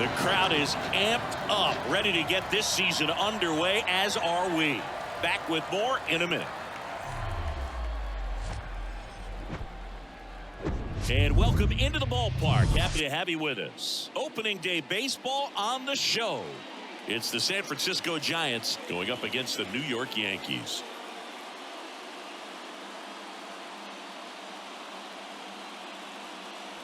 The crowd is amped up, ready to get this season underway, as are we. Back with more in a minute. And welcome into the ballpark. Happy to have you with us. Opening day baseball on the show. It's the San Francisco Giants going up against the New York Yankees.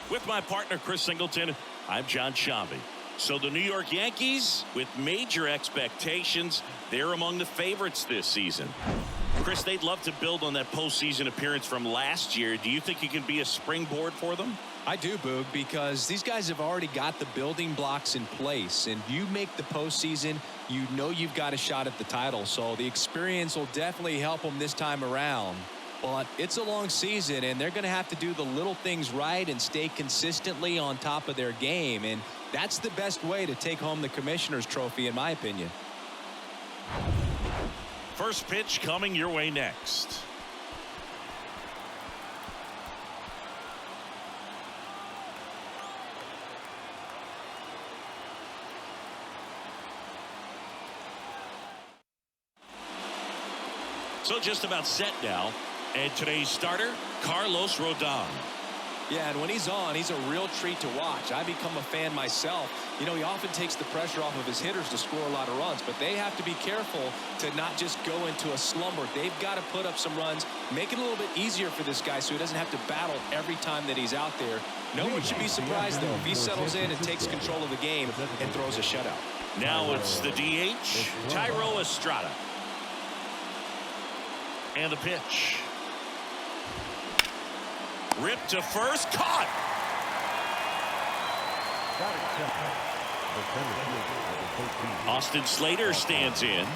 With my partner, Chris Singleton, I'm John Shambi. So the New York Yankees, with major expectations, they're among the favorites this season. Chris, they'd love to build on that postseason appearance from last year. Do you think it can be a springboard for them? I do, Boog, because these guys have already got the building blocks in place, and you make the postseason, you know you've got a shot at the title. So the experience will definitely help them this time around. But it's a long season, and they're going to have to do the little things right and stay consistently on top of their game. And that's the best way to take home the Commissioner's Trophy, in my opinion. First pitch coming your way next. So just about set now. And today's starter, Carlos Rodon. Yeah, and when he's on, he's a real treat to watch. I become a fan myself. You know, he often takes the pressure off of his hitters to score a lot of runs, but they have to be careful to not just go into a slumber. They've got to put up some runs, make it a little bit easier for this guy so he doesn't have to battle every time that he's out there. No one should be surprised, though, if he settles in and takes control of the game and throws a shutout. Now it's the DH, Thairo Estrada. And the pitch. Ripped to first, caught. Austin Slater stands in.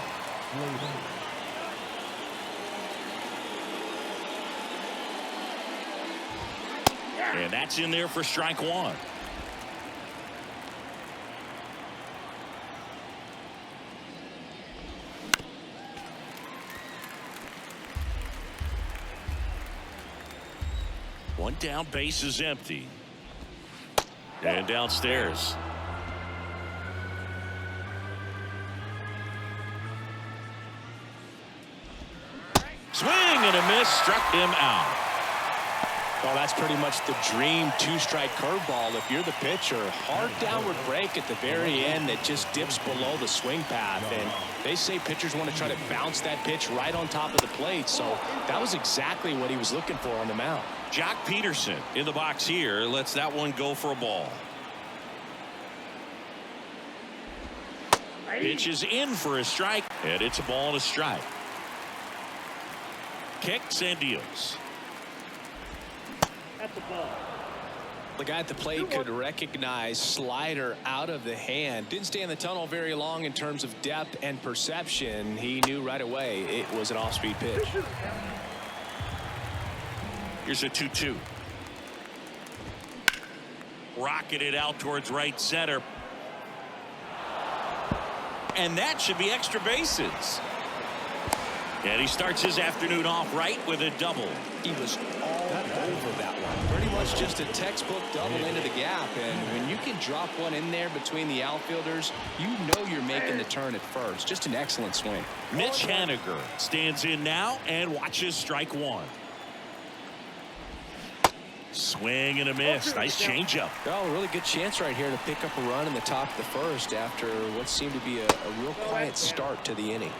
And that's in there for strike one. One down, base is empty. And downstairs. Swing and a miss, struck him out. Well, that's pretty much the dream two-strike curveball if you're the pitcher. Hard downward break at the very end that just dips below the swing path. And they say pitchers want to try to bounce that pitch right on top of the plate. So that was exactly what he was looking for on the mound. Jock Peterson in the box here lets that one go for a ball. Pitch is in for a strike, and it's a ball and a strike. Kicks and deals. At the ball. The guy at the plate could recognize slider out of the hand. Didn't stay in the tunnel very long in terms of depth and perception. He knew right away it was an off-speed pitch. Here's a 2-2. Rocketed out towards right center. And that should be extra bases. And he starts his afternoon off right with a double. He was all over that one. Pretty much just a textbook double into the gap. And when you can drop one in there between the outfielders, you know you're making the turn at first. Just an excellent swing. Mitch Haniger stands in now and watches strike one. Swing and a miss. Nice changeup. Well, a really good chance right here to pick up a run in the top of the first after what seemed to be a real quiet start to the inning.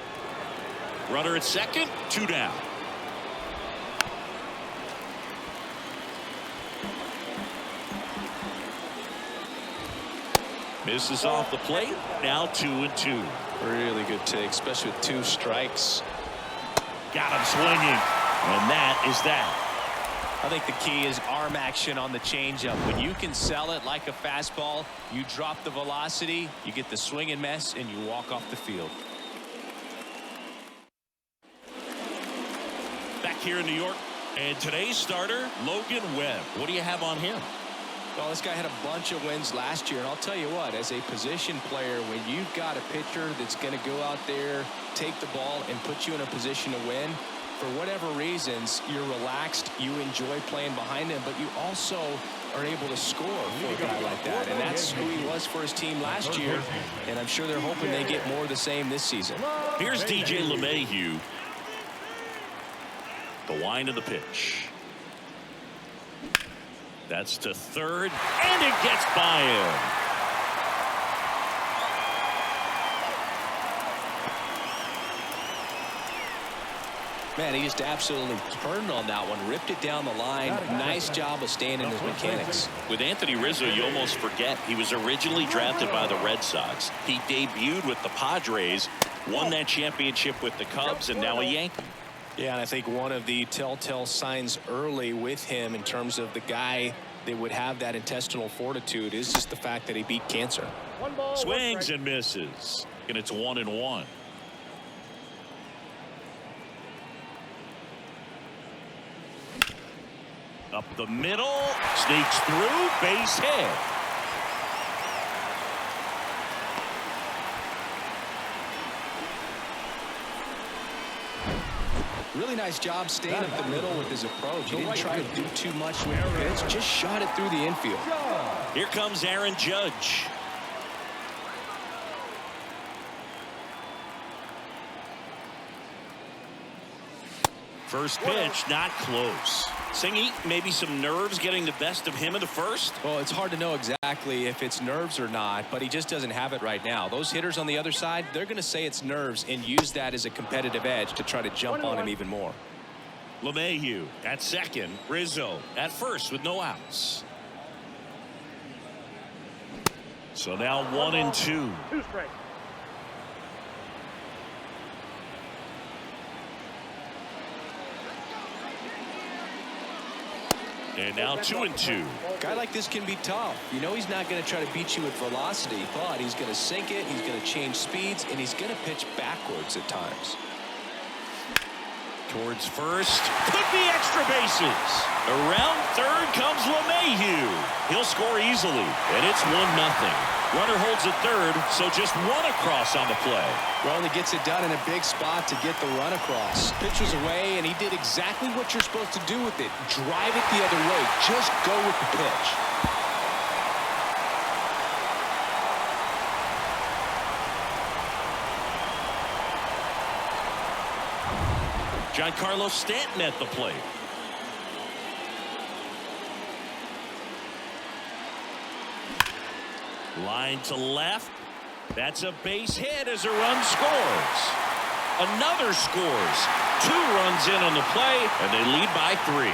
Runner at second, 2 down. Misses off the plate. Now 2-2. Really good take, especially with 2 strikes. Got him swinging. And that is that. I think the key is arm action on the changeup. When you can sell it like a fastball, you drop the velocity, you get the swing and miss, and you walk off the field. Back here in New York, and today's starter, Logan Webb. What do you have on him? Well, this guy had a bunch of wins last year, and I'll tell you what, as a position player, when you've got a pitcher that's going to go out there, take the ball, and put you in a position to win, for whatever reasons, you're relaxed, you enjoy playing behind him, but you also are able to score for a guy like that. And that's who he was for his team last year, and I'm sure they're hoping they get more of the same this season. Here's DJ LeMahieu. The wind of the pitch. That's to third, and it gets by him. Man, he just absolutely turned on that one, ripped it down the line. Nice job of staying in his mechanics. With Anthony Rizzo, you almost forget he was originally drafted by the Red Sox. He debuted with the Padres, won that championship with the Cubs, and now a Yankee. Yeah, and I think one of the telltale signs early with him in terms of the guy that would have that intestinal fortitude is just the fact that he beat cancer. Swings and misses, and it's 1-1. Up the middle, sneaks through, base hit. Really nice job staying up the middle with his approach. He didn't try to do too much with the pitch, just shot it through the infield. Here comes Aaron Judge. First pitch, not close. Singy, maybe some nerves getting the best of him in the first? Well, it's hard to know exactly if it's nerves or not, but he just doesn't have it right now. Those hitters on the other side, they're going to say it's nerves and use that as a competitive edge to try to jump on him even more. LeMahieu at second. Rizzo at first with no outs. So now 1-2. And now 2-2. A guy like this can be tough. You know he's not going to try to beat you with velocity, but he's going to sink it, he's going to change speeds, and he's going to pitch backwards at times. Towards first. Could be extra bases. Around third comes LeMahieu. He'll score easily, and it's 1-0. Runner holds at third, so just one across on the play. Well, he gets it done in a big spot to get the run across. Pitch was away, and he did exactly what you're supposed to do with it. Drive it the other way. Just go with the pitch. Giancarlo Stanton at the plate. Line to left. That's a base hit as a run scores. Another scores. 2 runs in on the play, and they lead by 3.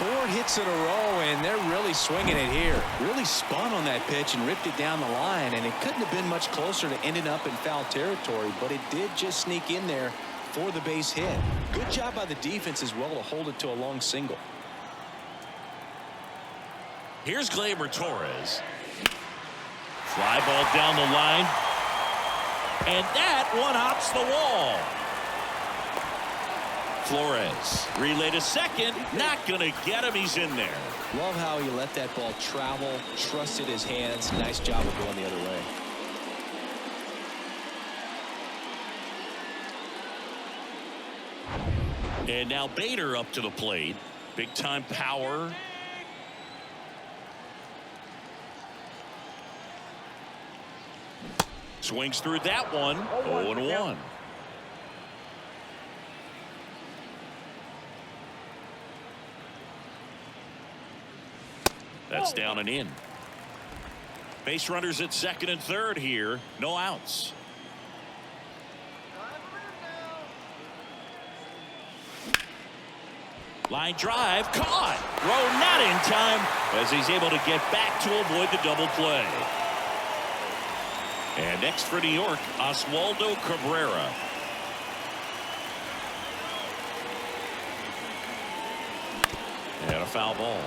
4 hits in a row, and they're really swinging it here. Really spun on that pitch and ripped it down the line, and it couldn't have been much closer to ending up in foul territory, but it did just sneak in there for the base hit. Good job by the defense as well to hold it to a long single. Here's Gleyber Torres. Fly ball down the line. And that one hops the wall. Flores relay to second. Not going to get him. He's in there. Love how he let that ball travel, trusted his hands. Nice job of going the other way. And now Bader up to the plate. Big time power. Swings through that one. 0-1. That's down and in. Base runners at second and third here. No outs. Line drive caught. Rowe not in time as he's able to get back to avoid the double play. And next for New York, Oswaldo Cabrera. And a foul ball.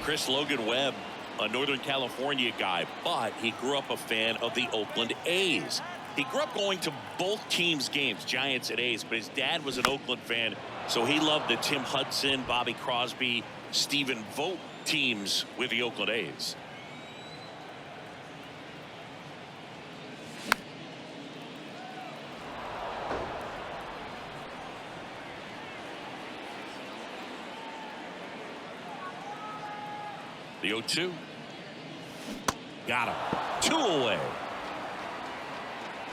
Chris Logan Webb, a Northern California guy, but he grew up a fan of the Oakland A's. He grew up going to both teams' games, Giants and A's, but his dad was an Oakland fan, so he loved the Tim Hudson, Bobby Crosby, Stephen Vogt teams with the Oakland A's. The 0-2. Got him. 2 away.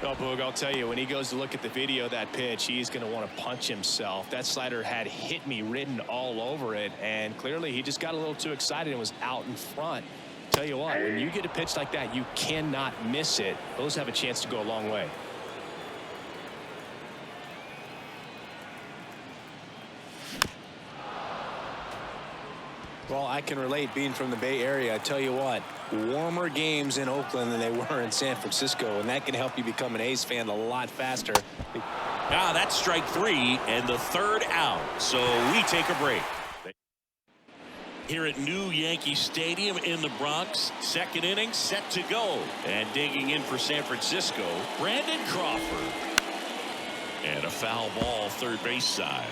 Oh, Boog, I'll tell you, when he goes to look at the video of that pitch, he's going to want to punch himself. That slider had hit me written all over it, and clearly he just got a little too excited and was out in front. Tell you what, when you get a pitch like that, you cannot miss it. Those have a chance to go a long way. Well, I can relate being from the Bay Area. I tell you what, warmer games in Oakland than they were in San Francisco, and that can help you become an A's fan a lot faster. That's strike 3 and the 3rd out. So we take a break. Here at New Yankee Stadium in the Bronx, 2nd inning set to go. And digging in for San Francisco, Brandon Crawford. And a foul ball 3rd base side.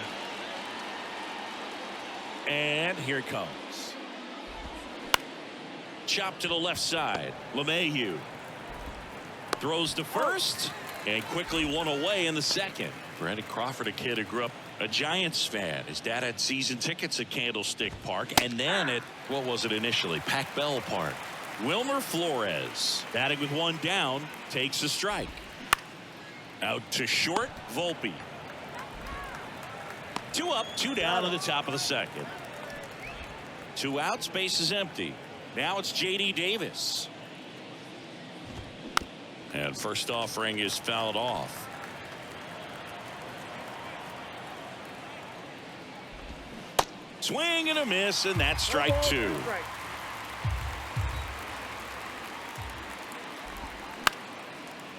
And here it comes. Chop to the left side. LeMahieu throws to first and quickly one away in the 2nd. Brandon Crawford, a kid who grew up a Giants fan. His dad had season tickets at Candlestick Park and then at, what was it initially, Pac Bell Park. Wilmer Flores batting with 1 down, takes a strike. Out to short, Volpe. 2 up, 2 down in the top of the 2nd. 2 outs, base is empty. Now it's J.D. Davis. And first offering is fouled off. Swing and a miss, and that's strike 2.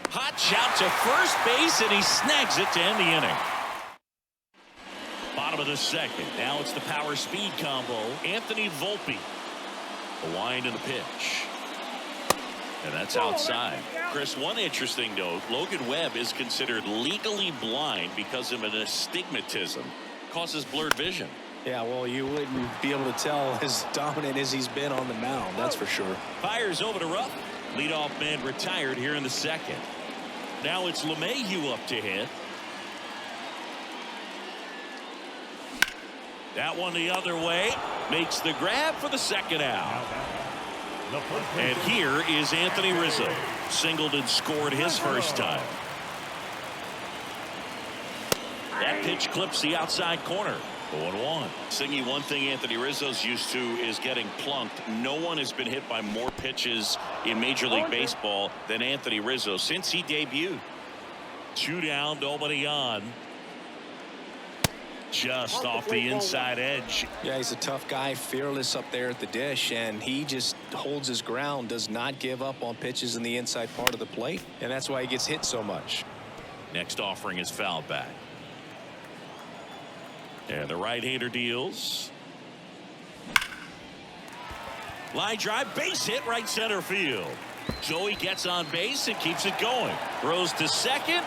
Hot shout to first base, and he snags it to end the inning. Bottom of the 2nd. Now it's the power speed combo. Anthony Volpe. A wind in the pitch. And that's outside. Chris, one interesting note, Logan Webb is considered legally blind because of an astigmatism. Causes blurred vision. Yeah, well, you wouldn't be able to tell as dominant as he's been on the mound, that's for sure. Fires over to Rupp. Leadoff man retired here in the 2nd. Now it's LeMahieu up to hit. That one the other way. Makes the grab for the 2nd out. And here is Anthony Rizzo. Singled and scored his first time. That pitch clips the outside corner. 0-1. Singy, one thing Anthony Rizzo's used to is getting plunked. No one has been hit by more pitches in Major League Baseball than Anthony Rizzo since he debuted. 2 down, nobody on. Just off the inside edge. Yeah, he's a tough guy, fearless up there at the dish, and he just holds his ground, does not give up on pitches in the inside part of the plate, and that's why he gets hit so much. Next offering is fouled back. And the right-hander deals. Line drive, base hit, right center field. Joey gets on base and keeps it going. Throws to 2nd,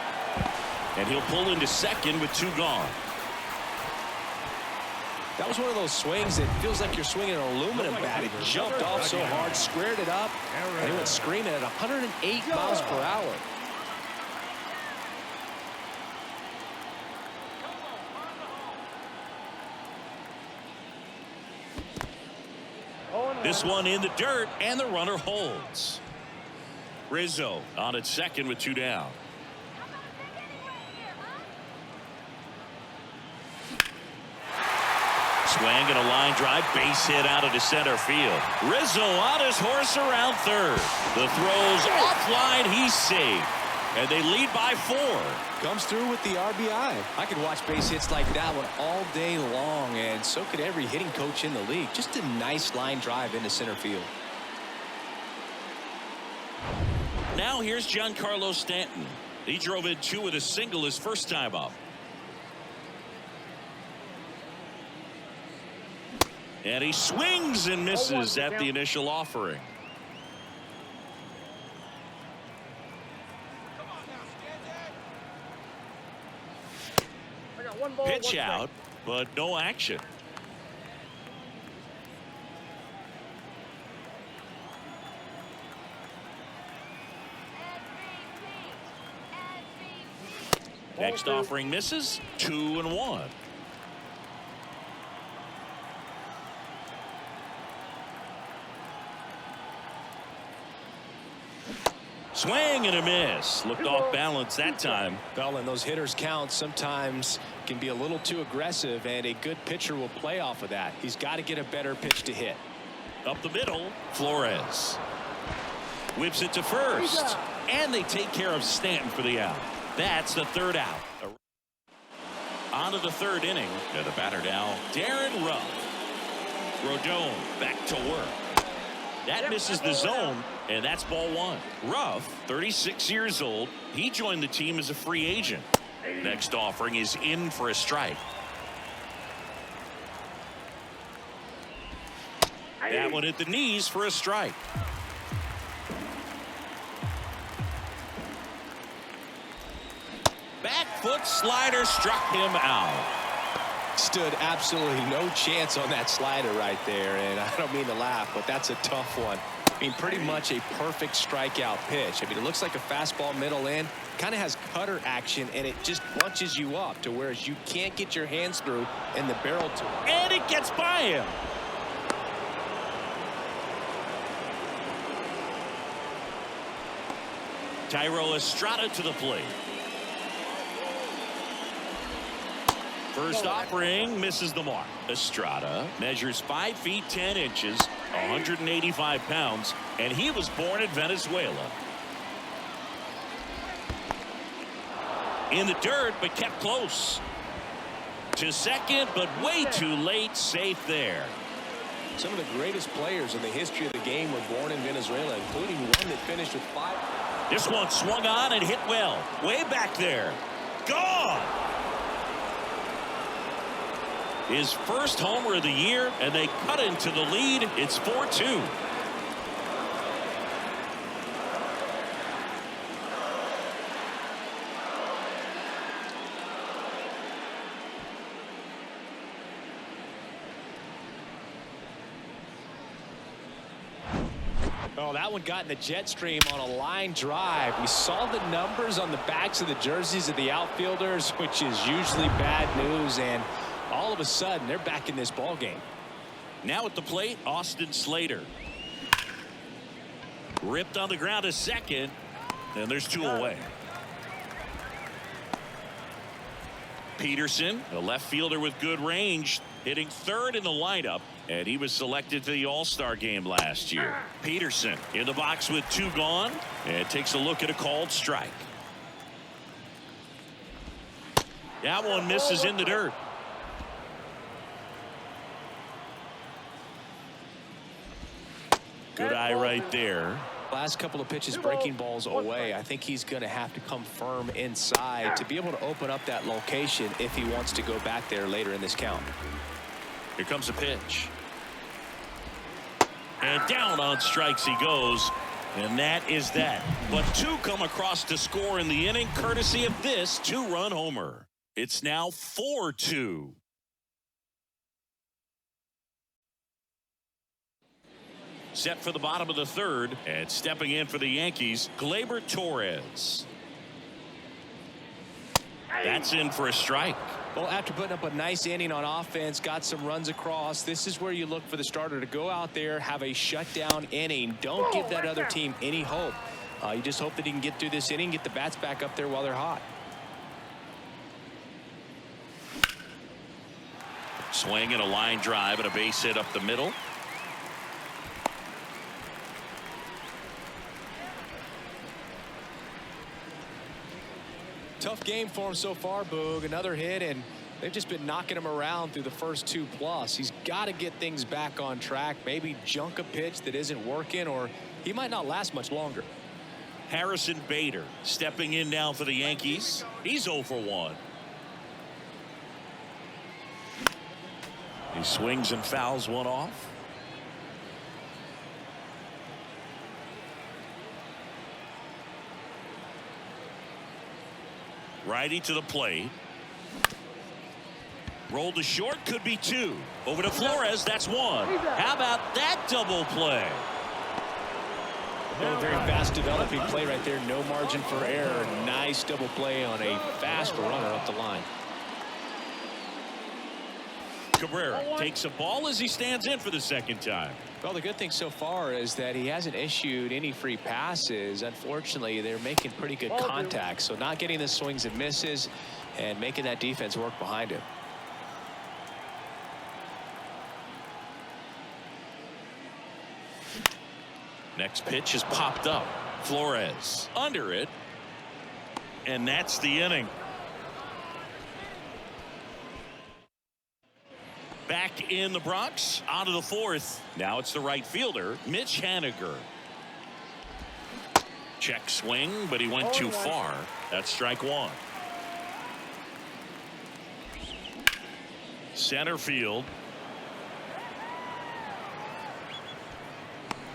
and he'll pull into 2nd with 2 gone. That was one of those swings that feels like you're swinging an aluminum bat. It jumped off so hard, squared it up, and he went screaming at 108 miles per hour. This one in the dirt, and the runner holds. Rizzo on at 2nd with 2 down. Swing and a line drive, base hit out into center field. Rizzo on his horse around 3rd. The throw's offline, he's safe. And they lead by 4. Comes through with the RBI. I could watch base hits like that one all day long, and so could every hitting coach in the league. Just a nice line drive into center field. Now here's Giancarlo Stanton. He drove in 2 with a single his first time up. And he swings and misses at the initial offering. Pitch out, but no action. Next offering misses. 2-1. Swing and a miss. Looked off balance that time. Well, and those hitters count sometimes can be a little too aggressive, and a good pitcher will play off of that. He's got to get a better pitch to hit. Up the middle, Flores whips it to first, and they take care of Stanton for the out. That's the third out. On to the third inning. And the batter now, Darren Ruff. Rodon back to work. That misses the zone, and that's ball one. Ruff, 36 years old. He joined the team as a free agent. Next offering is in for a strike. That one hit the knees for a strike. Back foot slider struck him out. Stood absolutely no chance on that slider right there, and I don't mean to laugh, but that's a tough one. I mean, pretty much a perfect strikeout pitch. I mean, it looks like a fastball middle in, kind of has cutter action, and it just bunches you up to whereas you can't get your hands through and the barrel to it. And it gets by him. Thairo Estrada to the plate. First offering misses the mark. Estrada measures 5 feet 10 inches, 185 pounds, and he was born in Venezuela. In the dirt, but kept close. To second, but way too late. Safe there. Some of the greatest players in the history of the game were born in Venezuela, including one that finished with 5. This one swung on and hit well. Way back there. Gone. His first homer of the year, and they cut into the lead. It's 4-2. Oh, that one got in the jet stream on a line drive. We saw the numbers on the backs of the jerseys of the outfielders, which is usually bad news, and all of a sudden they're back in this ball game. Now at the plate, Austin Slater. Ripped on the ground to second, and there's 2 away. Peterson, a left fielder with good range, hitting third in the lineup, and he was selected to the All-Star game last year. Peterson in the box with 2 gone, and takes a look at a called strike. That one misses in the dirt. Good eye right there. Last couple of pitches breaking balls away. I think he's going to have to come firm inside to be able to open up that location if he wants to go back there later in this count. Here comes a pitch. And down on strikes he goes. And that is that. But 2 come across to score in the inning, courtesy of this 2-run homer. It's now 4-2. Set for the bottom of the third, and stepping in for the Yankees, Gleyber Torres. That's in for a strike. Well, after putting up a nice inning on offense, got some runs across, this is where you look for the starter to go out there, have a shutdown inning. Don't give that other team any hope. You just hope that he can get through this inning, get the bats back up there while they're hot. Swing and a line drive and a base hit up the middle. Tough game for him so far, Boog. Another hit, and they've just been knocking him around through the first 2+. He's got to get things back on track, maybe junk a pitch that isn't working, or he might not last much longer. Harrison Bader stepping in now for the Yankees. He's 0 for 1. He swings and fouls one off. Righty to the plate. Rolled to short, could be 2. Over to Flores, that's 1. How about that double play? A very fast developing play right there. No margin for error. Nice double play on a fast runner up the line. Cabrera takes a ball as he stands in for the second time. Well, the good thing so far is that he hasn't issued any free passes. Unfortunately, they're making pretty good contact, so not getting the swings and misses and making that defense work behind him. Next pitch is popped up. Flores under it, and that's the inning. Back in the Bronx, out of the fourth. Now it's the right fielder, Mitch Haniger. Check swing, but he went too far. That's strike one. Center field.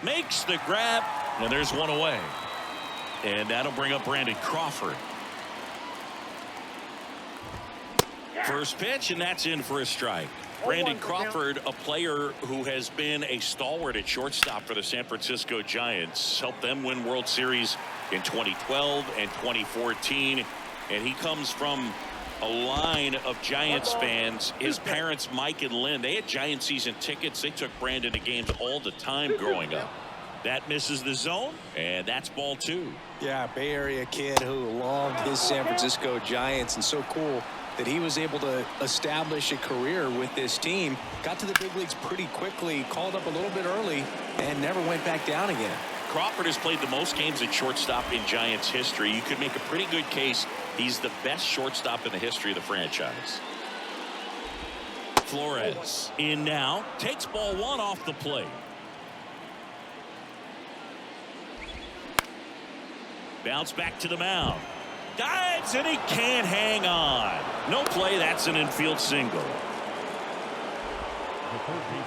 Makes the grab, and there's one away. And that'll bring up Brandon Crawford. First pitch, and that's in for a strike. Brandon Crawford, a player who has been a stalwart at shortstop for the San Francisco Giants, helped them win World Series in 2012 and 2014. And he comes from a line of Giants fans. His parents, Mike and Lynn, they had Giant season tickets. They took Brandon to games all the time growing up. That misses the zone, and that's ball two. Yeah, Bay Area kid who loved his San Francisco Giants, and so cool that he was able to establish a career with this team. Got to the big leagues pretty quickly, called up a little bit early, and never went back down again. Crawford has played the most games at shortstop in Giants history. You could make a pretty good case he's the best shortstop in the history of the franchise. Flores in now, takes ball one off the plate. Bounce back to the mound. Dives, and he can't hang on. No play. That's an infield single.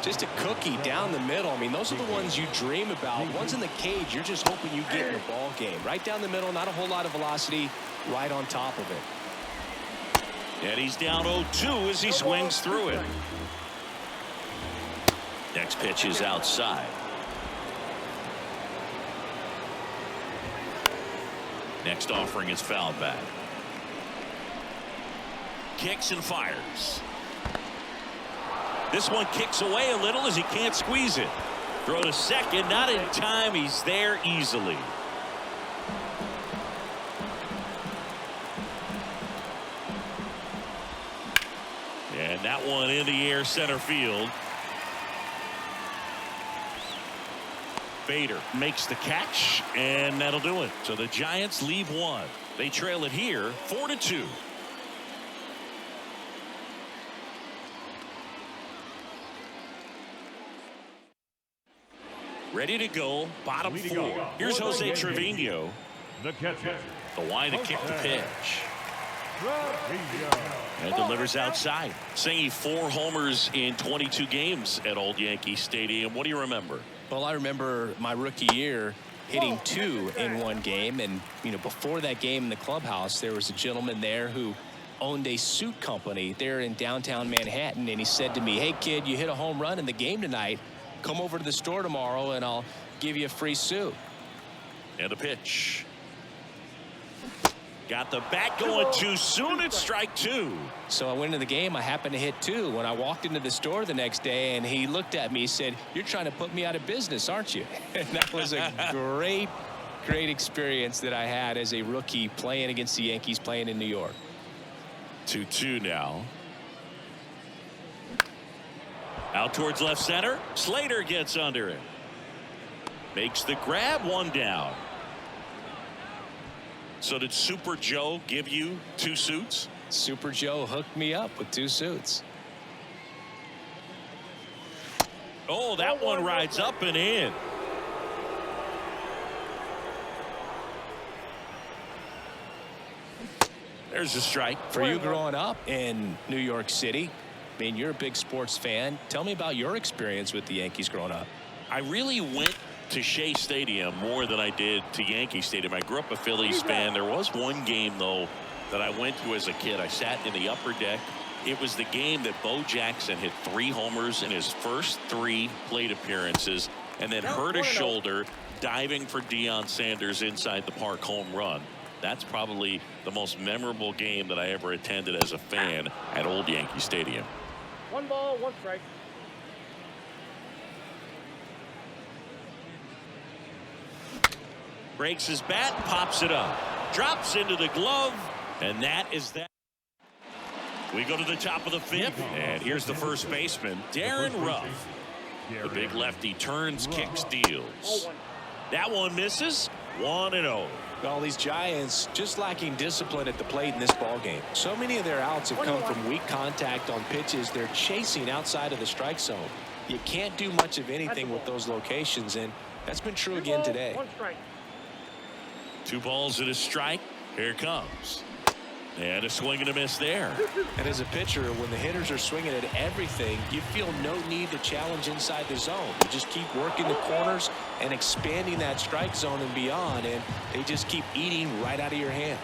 Just a cookie down the middle. I mean, those are the ones you dream about. Ones in the cage, you're just hoping you get in the ball game. Right down the middle, not a whole lot of velocity, right on top of it. And he's down 0-2 as he swings through it. Next pitch is outside. Next offering is fouled back. Kicks and fires. This one kicks away a little as he can't squeeze it. Throw to second, not in time. He's there easily. And that one in the air, center field. Bader makes the catch, and that'll do it. So the Giants leave one. They trail it here 4-2. Ready to go, bottom four. Here's Jose Trevino. The catcher. The line to kick the pitch. And delivers outside. Singing 4 homers in 22 games at Old Yankee Stadium. What do you remember? Well, I remember my rookie year hitting 2 in one game. And, you know, before that game in the clubhouse, there was a gentleman there who owned a suit company there in downtown Manhattan. And he said to me, hey, kid, you hit a home run in the game tonight. Come over to the store tomorrow and I'll give you a free suit. And a pitch. Got the bat going too soon. It's strike 2. So I went into the game. I happened to hit 2. When I walked into the store the next day and he looked at me, he said, you're trying to put me out of business, aren't you? And that was a great experience that I had as a rookie playing against the Yankees, playing in New York. 2-2 now. Out towards left center. Slater gets under it. Makes the grab, 1 down. So did Super Joe give you 2 suits? Super Joe hooked me up with 2 suits. Oh, that one rides up and in. There's a strike. For you growing up in New York City, I mean, you're a big sports fan. Tell me about your experience with the Yankees growing up. I really went to Shea Stadium more than I did to Yankee Stadium. I grew up a Phillies fan. There was one game, though, that I went to as a kid. I sat in the upper deck. It was the game that Bo Jackson hit 3 homers in his first 3 plate appearances and then hurt his shoulder diving for Deion Sanders inside the park home run. That's probably the most memorable game that I ever attended as a fan at Old Yankee Stadium. 1 ball, 1 strike. Breaks his bat, pops it up, drops into the glove, and that is that. We go to the top of the 5th, and here's the first baseman, Darren Ruff. The big lefty turns, kicks, deals. That one misses. 1-0. Well, these Giants just lacking discipline at the plate in this ball game. So many of their outs have come from weak contact on pitches they're chasing outside of the strike zone. You can't do much of anything with those locations, and that's been true again today. 1 strike. 2 balls and a strike. Here it comes. And a swing and a miss there. And as a pitcher, when the hitters are swinging at everything, you feel no need to challenge inside the zone. You just keep working the corners and expanding that strike zone and beyond, and they just keep eating right out of your hand.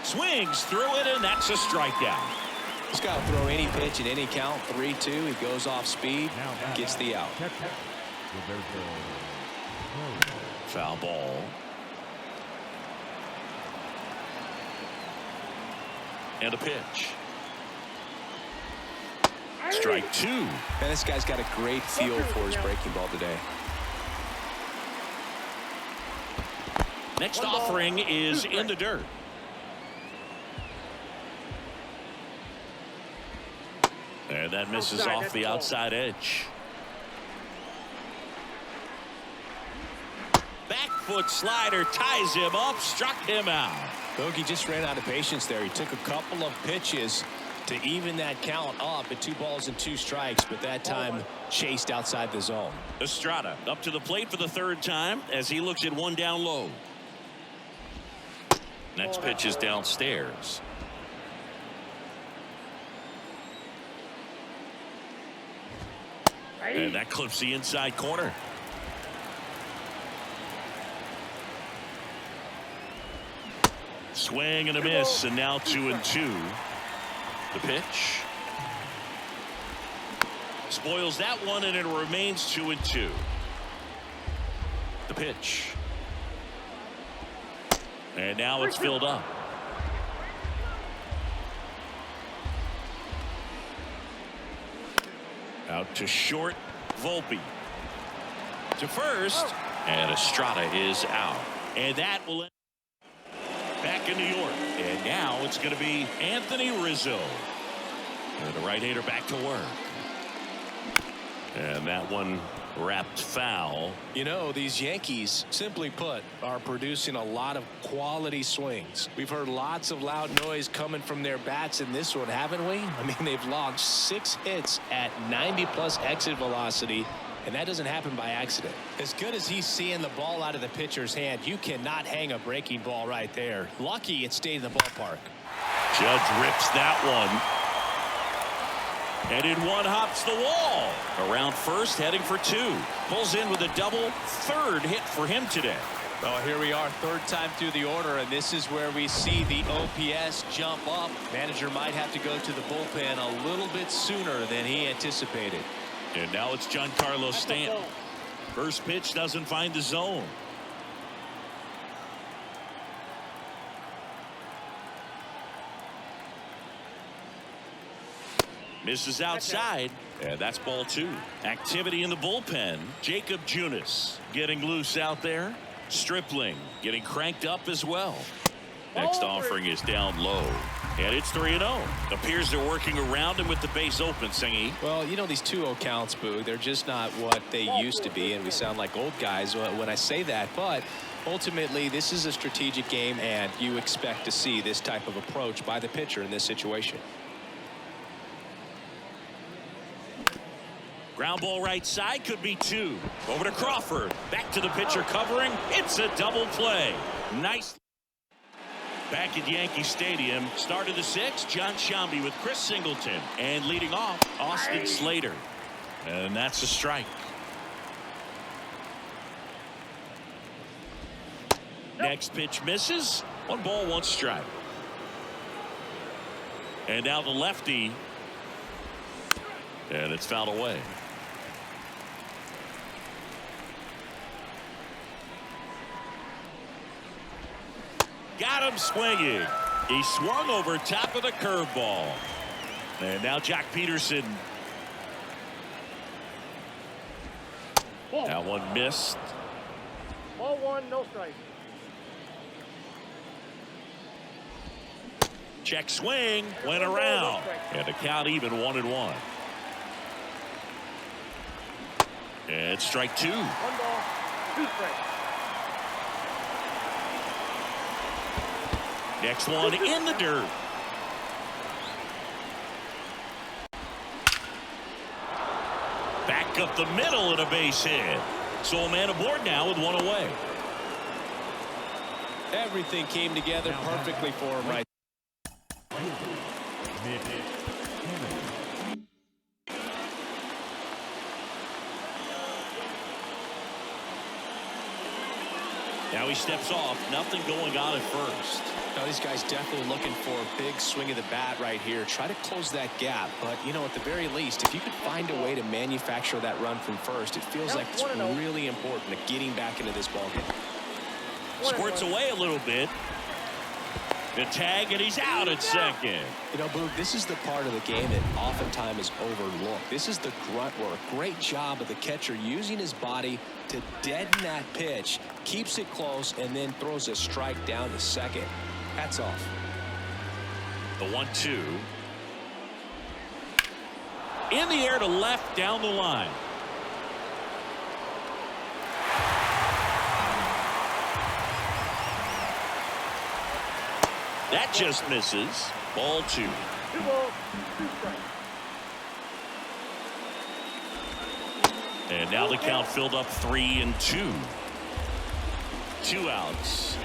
Swings through it, and that's a strikeout. He's got to throw any pitch at any count. 3-2. He goes off speed, gets the out. Foul ball. And a pitch. Strike 2. And this guy's got a great feel for his breaking ball today. Next offering is in the dirt. And that misses off the outside edge. Back foot slider ties him up, struck him out. Bogey just ran out of patience there. He took a couple of pitches to even that count up at 2 balls and 2 strikes, but that time chased outside the zone. Estrada up to the plate for the 3rd time as he looks at 1 down low. Next pitch is downstairs. And that clips the inside corner. Swing and a miss, and now 2-2. The pitch. Spoils that one, and it remains 2-2. The pitch. And now it's filled up. Out to short, Volpe. To first, and Estrada is out. And that will end. Back in New York, and now it's going to be Anthony Rizzo. And the right-hander back to work. And that one wrapped foul. You know, these Yankees, simply put, are producing a lot of quality swings. We've heard lots of loud noise coming from their bats in this one, haven't we? I mean, they've launched 6 hits at 90+ exit velocity. And that doesn't happen by accident. As good as he's seeing the ball out of the pitcher's hand, you cannot hang a breaking ball right there. Lucky it stayed in the ballpark. Judge rips that one. And in one hops the wall. Around first, heading for 2. Pulls in with a double. 3rd hit for him today. Well, here we are, 3rd time through the order, and this is where we see the OPS jump up. Manager might have to go to the bullpen a little bit sooner than he anticipated. And now it's Giancarlo Stanton. First pitch doesn't find the zone. Misses outside, and that's ball 2. Activity in the bullpen. Jacob Junis getting loose out there. Stripling getting cranked up as well. Next offering is down low. And it's 3-0. Appears they're working around him with the base open, Singy. Well, you know, these 2-0 counts, Boo, they're just not what they used to be, and we sound like old guys when I say that. But ultimately, this is a strategic game, and you expect to see this type of approach by the pitcher in this situation. Ground ball right side, could be 2. Over to Crawford. Back to the pitcher covering. It's a double play. Nice. Back at Yankee Stadium, start of the 6th, John Shambi with Chris Singleton. And leading off, Austin Slater. And that's a strike. Next pitch misses. 1 ball, 1 strike. And now the lefty. And it's fouled away. Got him swinging. He swung over top of the curveball. And now Jack Peterson. Ball. That one missed. Ball one, no strike. Check swing, went around. And the count even 1-1. And it's strike two. 1 ball, 2 strikes. Next one in the dirt. Back up the middle and a base hit. So a man aboard now with 1 away. Everything came together perfectly for him right. Now he steps off. Nothing going on at first. Now these guys definitely looking for a big swing of the bat right here. Try to close that gap. But, you know, at the very least, if you could find a way to manufacture that run from first, it feels like it's really important to getting back into this ballgame. Squirts away a little bit. The tag, and he's out at second. You know, Boog, this is the part of the game that oftentimes is overlooked. This is the grunt work. Great job of the catcher using his body to deaden that pitch, keeps it close, and then throws a strike down to second. Hats off. The 1-2. In the air to left down the line. That just misses. Ball 2. 2 balls, 2 strikes. And now the count filled up 3-2. 2 outs.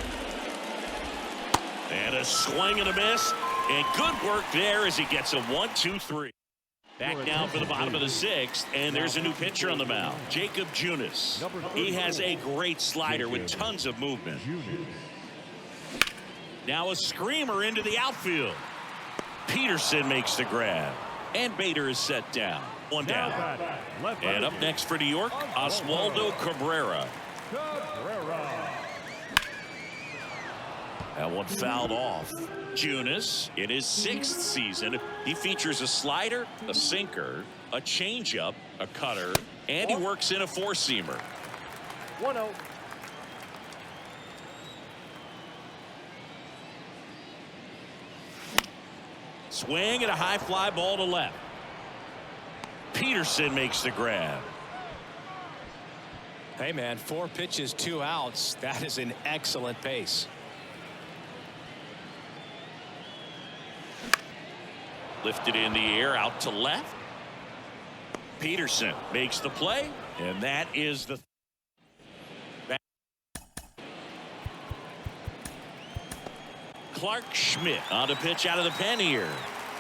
And a swing and a miss. And good work there as he gets a 1-2-3. Back now for the bottom of the 6th, and there's a new pitcher on the mound, Jacob Junis. He has a great slider with tons of movement. Now a screamer into the outfield. Peterson makes the grab, and Bader is set down. 1 down. And up next for New York, Oswaldo Cabrera. That one fouled off. Junis, in his 6th season, he features a slider, a sinker, a changeup, a cutter, and he works in a 4-seamer. 1-0. Swing and a high fly ball to left. Peterson makes the grab. Hey, man, 4 pitches, 2 outs. That is an excellent pace. Lifted in the air out to left. Peterson makes the play, and that is the Clark Schmidt on the pitch out of the pen here.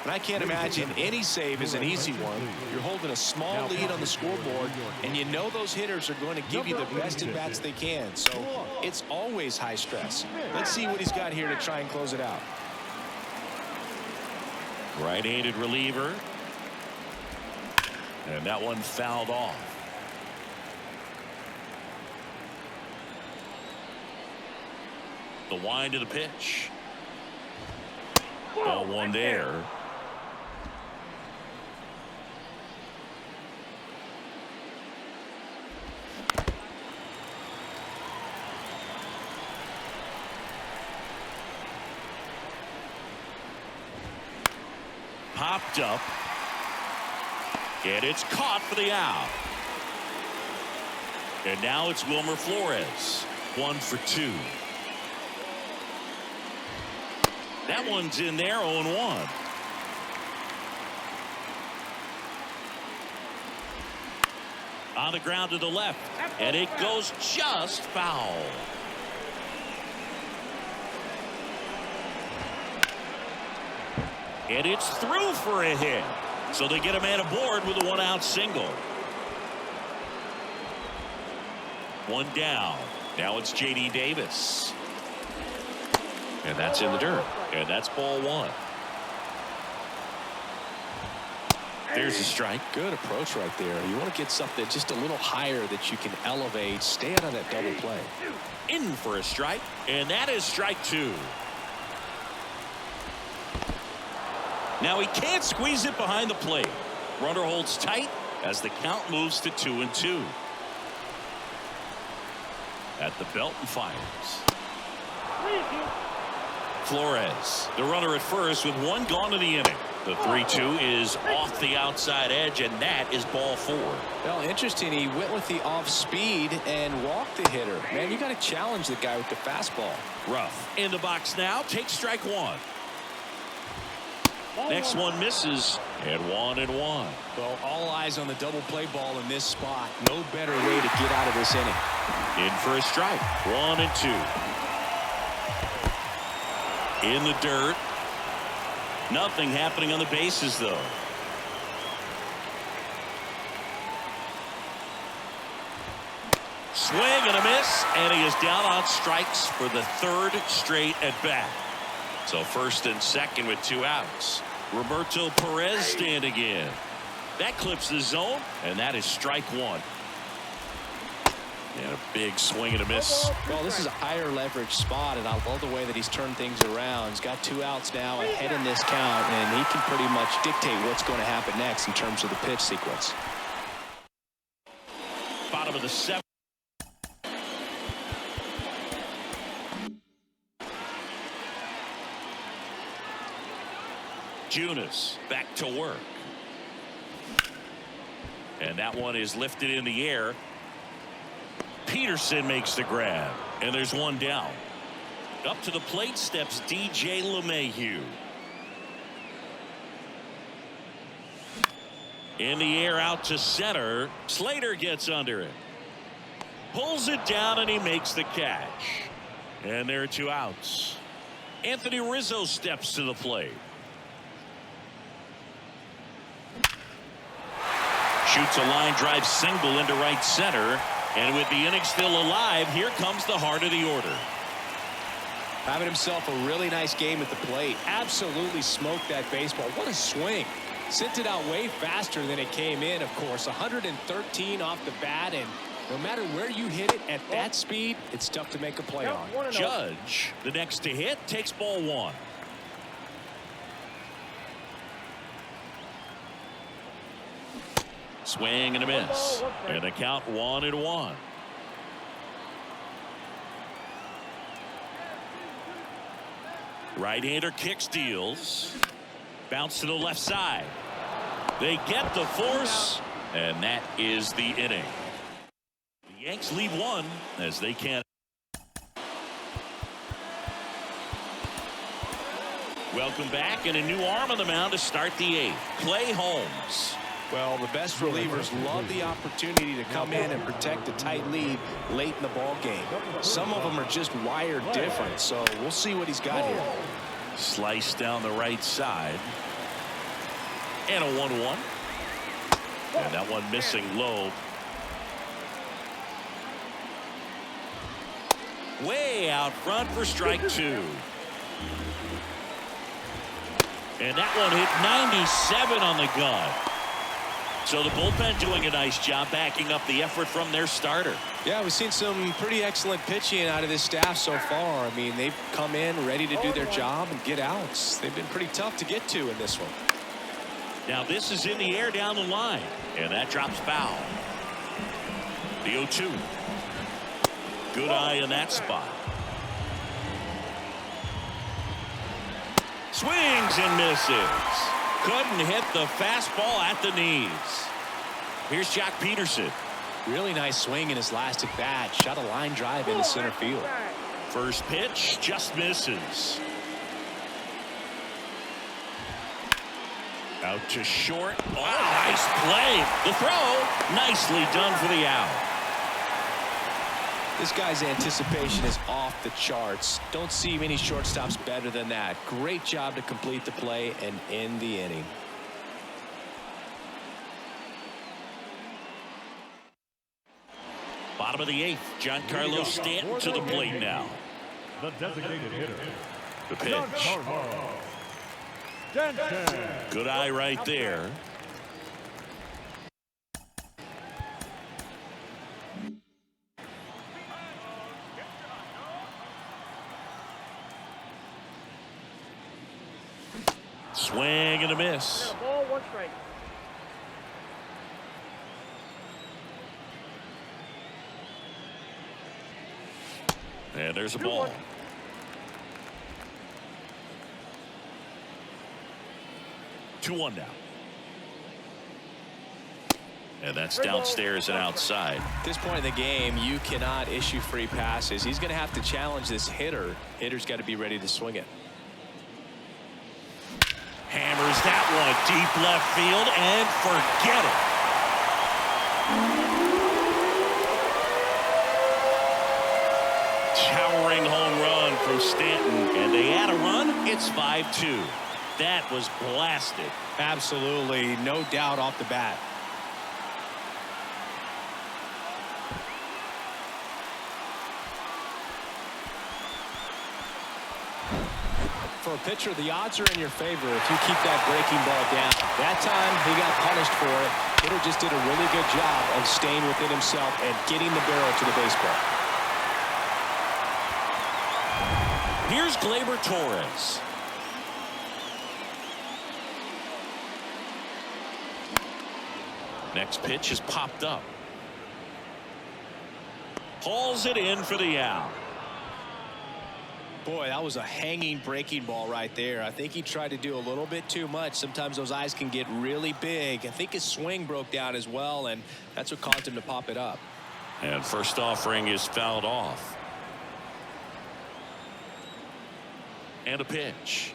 And I can't imagine any save is an easy one. You're holding a small lead on the scoreboard, and you know those hitters are going to give you the best at bats they can. So it's always high stress. Let's see what he's got here to try and close it out. Right-handed reliever. And that one fouled off. The wind of the pitch. Ball 1 there. Popped up. And it's caught for the out. And now it's Wilmer Flores. 1 for 2. That one's in there, 0-1. On the ground to the left, and it goes just foul. And it's through for a hit. So they get a man aboard with a 1-out single. 1 down. Now it's J.D. Davis. And that's in the dirt. And that's ball 1. There's a strike. Good approach right there. You want to get something just a little higher that you can elevate. Stay out of that double play. In for a strike. And that is strike 2. Now he can't squeeze it behind the plate. Runner holds tight as the count moves to 2-2. At the belt and fires. Flores, the runner at first with one gone in the inning. The 3-2 is off the outside edge, and that is ball 4. Well, interesting. He went with the off speed and walked the hitter. Man, you got to challenge the guy with the fastball. Rough in the box now. Takes strike 1. Next one misses, and 1-1. Well, all eyes on the double play ball in this spot. No better way to get out of this inning. In for a strike. 1-2. In the dirt. Nothing happening on the bases, though. Swing and a miss, and he is down on strikes for the 3rd straight at bat. So 1st and 2nd with 2 outs. Roberto Perez standing in. That clips the zone, and that is strike 1. And a big swing and a miss. Well, this is a higher leverage spot, and I love the way that he's turned things around. He's got 2 outs now ahead in this count, and he can pretty much dictate what's going to happen next in terms of the pitch sequence. Bottom of the 7th. Junis back to work. And that one is lifted in the air. Peterson makes the grab, and there's one down. Up to the plate steps DJ LeMahieu. In the air out to center. Slater gets under it. Pulls it down, and he makes the catch. And there are 2 outs. Anthony Rizzo steps to the plate. Shoots a line drive single into right center. And with the inning still alive, here comes the heart of the order. Having himself a really nice game at the plate. Absolutely smoked that baseball. What a swing. Sent it out way faster than it came in, of course. 113 off the bat, and no matter where you hit it at that speed, it's tough to make a play on. Judge, the next to hit, takes ball 1. Swing and a miss, and a count 1-1. Right-hander kick steals. Bounce to the left side. They get the force, and that is the inning. The Yanks leave 1 as they can't. Welcome back, and a new arm on the mound to start the 8th. Clay Holmes. Well, the best relievers love the opportunity to come in and protect a tight lead late in the ball game. Some of them are just wired different, so we'll see what he's got here. Slice down the right side. And a 1-1. And that one missing low. Way out front for strike 2. And that one hit 97 on the gun. So the bullpen doing a nice job backing up the effort from their starter. Yeah, we've seen some pretty excellent pitching out of this staff so far. I mean, they've come in ready to do their job and get outs. They've been pretty tough to get to in this one. Now this is in the air down the line, and that drops foul. The 0-2. Good eye in that spot. Swings and misses. Couldn't hit the fastball at the knees. Here's Jock Peterson. Really nice swing in his last at bat. Shot a line drive into center field. First pitch just misses. Out to short. Oh, nice play. The throw nicely done for the out. This guy's anticipation is off the charts. Don't see many shortstops better than that. Great job to complete the play and end the inning. Bottom of the 8th. Giancarlo Stanton to the plate now. The designated hitter. The pitch. Good eye right there. Swing and a miss. And a ball, 1 strike. And there's a 2-1. ball. Two one now. And that's downstairs and outside. At this point in the game, you cannot issue free passes. He's going to have to challenge this hitter. Hitter's got to be ready to swing it. Hammers that one deep left field and forget it. Towering home run from Stanton, and they add a run. It's 5-2. That was blasted. Absolutely, no doubt off the bat. For a pitcher, the odds are in your favor if you keep that breaking ball down. That time, he got punished for it. Hitter just did a really good job of staying within himself and getting the barrel to the baseball. Here's Gleyber Torres. Next pitch is popped up. Hauls it in for the out. Boy, that was a hanging breaking ball right there. I think he tried to do a little bit too much. Sometimes those eyes can get really big. I think his swing broke down as well, and that's what caused him to pop it up. And first offering is fouled off. And a pitch.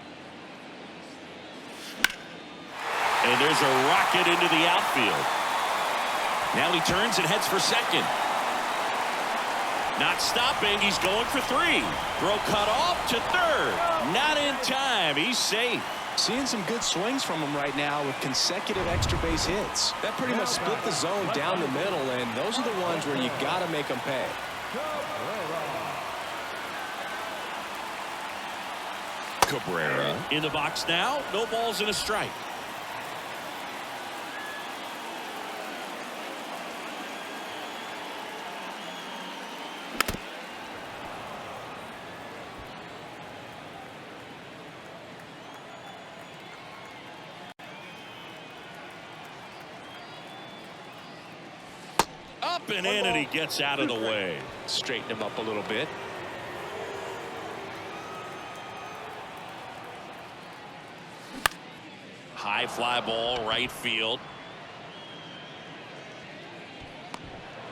And there's a rocket into the outfield. Now he turns and heads for second. Not stopping. He's going for 3. Throw cut off to third. Not in time. He's safe. Seeing some good swings from him right now with consecutive extra base hits. That pretty much split the zone down the middle, and those are the ones where you got to make them pay. Cabrera in the box now. No balls and a strike. Up and in, and he gets out of the way. Straighten him up a little bit. High fly ball, right field.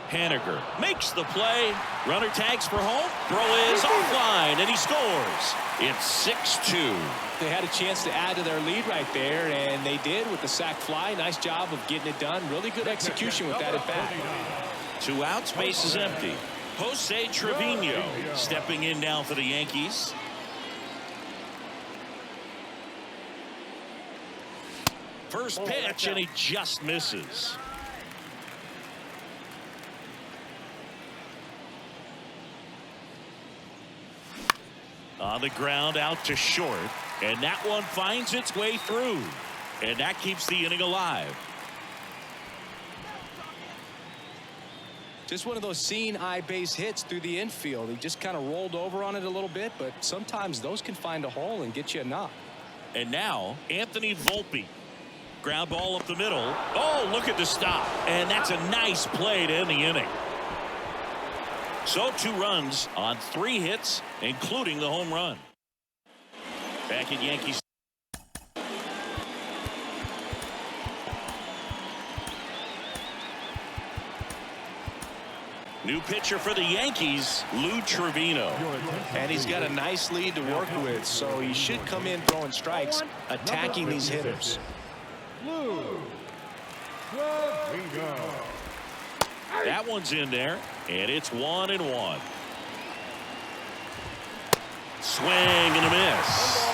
Haniger makes the play. Runner tags for home. Throw is offline, and he scores. It's 6-2. They had a chance to add to their lead right there, and they did with the sac fly. Nice job of getting it done. Really good execution with that at bat. 2 outs, base is empty. Jose Trevino stepping in now for the Yankees. First pitch, and he just misses. On the ground, out to short, and that one finds its way through, and that keeps the inning alive. Just one of those seeing eye base hits through the infield. He just kind of rolled over on it a little bit, but sometimes those can find a hole and get you a knock. And now Anthony Volpe. Ground ball up the middle. Oh, look at the stop. And that's a nice play to end the inning. So 2 runs on 3 hits, including the home run. Back at Yankees. New pitcher for the Yankees, Lou Trevino. And he's got a nice lead to work with, so he should come in throwing strikes, attacking these hitters. That one's in there, and it's 1-1. Swing and a miss.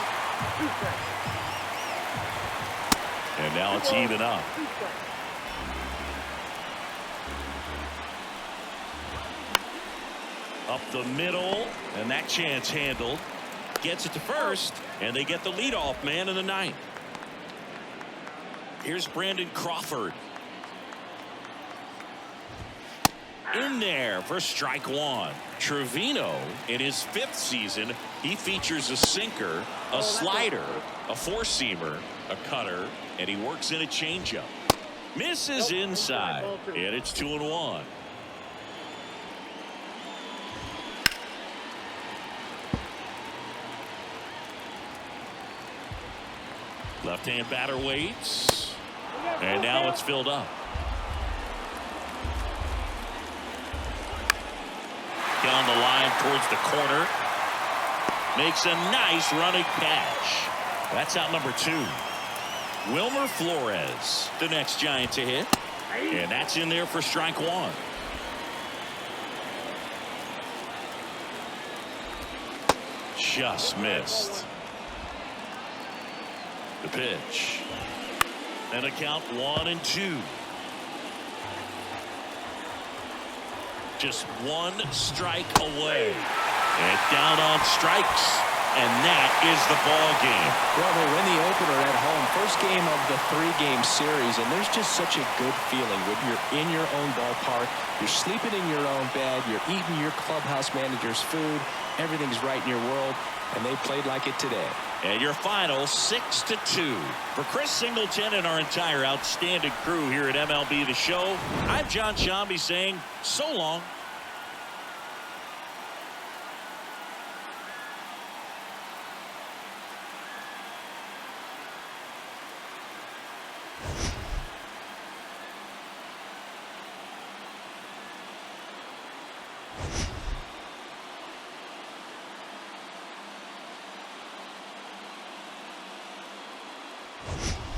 And now it's even up. Up the middle, and that chance handled. Gets it to first, and they get the leadoff man in the 9th. Here's Brandon Crawford. In there for strike 1. Trevino, in his 5th season, he features a sinker A slider, a four-seamer, a cutter, and he works in a changeup. Misses inside, and it's 2-1. Left-hand batter waits, and now it's filled up. Down the line towards the corner. Makes a nice running catch. That's out number 2. Wilmer Flores, the next Giant to hit. And that's in there for strike 1. Just missed. The pitch. And a count 1-2. Just one strike away. And down on strikes. And that is the ball game. Well, they win the opener at home. First game of the 3-game series. And there's just such a good feeling when you're in your own ballpark. You're sleeping in your own bed. You're eating your clubhouse manager's food. Everything's right in your world. And they played like it today. And your final 6-2. For Chris Singleton and our entire outstanding crew here at MLB The Show, I'm John Shambi saying so long. You